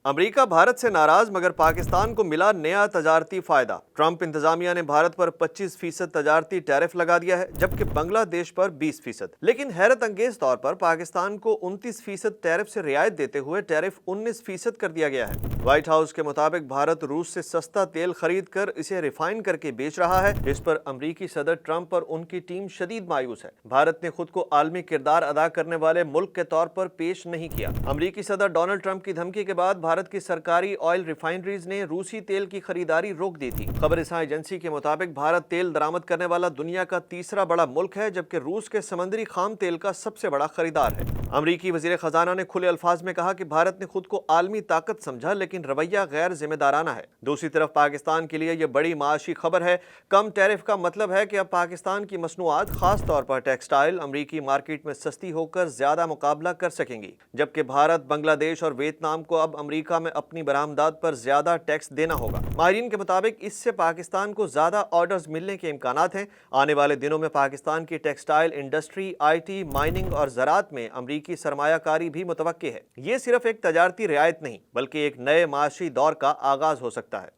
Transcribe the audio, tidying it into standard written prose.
America Bharat से नाराज मगर पाकिस्तान को मिला नया तजारती फायदा। ट्रंप इंतजामिया ने भारत पर 25% तजारती टैरिफ लगा दिया है, जबकि बांग्लादेश पर 20%। लेकिन हैरत अंगेज तौर पर पाकिस्तान को 29% टैरिफ से रियायत देते हुए टैरिफ 19% कर दिया गया है। व्हाइट हाउस के मुताबिक भारत रूस से सस्ता तेल खरीद कर इसे रिफाइन करके बेच रहा है। इस पर अमरीकी सदर ट्रंप और उनकी टीम शदीद मायूस है। भारत ने खुद को आलमी किरदार अदा करने वाले मुल्क के तौर पर पेश नहीं किया। अमरीकी सदर डोनाल्ड ट्रंप की धमकी के बाद भारत की सरकारी ऑयल रिफाइनरीज ने रूसी तेल की खरीदारी रोक दी थी। खबरसां एजेंसी के मुताबिक भारत तेल दरामद करने वाला दुनिया का तीसरा बड़ा मुल्क है, जबकि रूस के समुद्री खाम तेल का सबसे बड़ा खरीदार है। अमरीकी वजीर खजाना ने खुले अल्फाज में कहा कि भारत ने खुद को आलमी ताकत समझा, लेकिन रवैया गैर जिम्मेदाराना है। दूसरी तरफ पाकिस्तान के लिए यह बड़ी माशी खबर है। कम टैरिफ का मतलब है कि अब पाकिस्तान की मसनूआत खास तौर पर टेक्सटाइल अमरीकी मार्केट में सस्ती होकर ज्यादा मुकाबला कर सकेंगी, जबकि भारत, बांग्लादेश और वियतनाम को अब अमरीका में अपनी बरामदात पर ज्यादा टैक्स देना होगा। माहिरीन के मुताबिक इससे पाकिस्तान को ज्यादा ऑर्डर्स मिलने के इम्कानात हैं। आने वाले दिनों में पाकिस्तान की टेक्सटाइल इंडस्ट्री, IT, माइनिंग और ज़राअत में अमरीकी सरमायाकारी भी मुतवक्के है। ये सिर्फ एक तजारती रियायत नहीं, बल्कि एक नए माशी दौर का आगाज हो सकता है।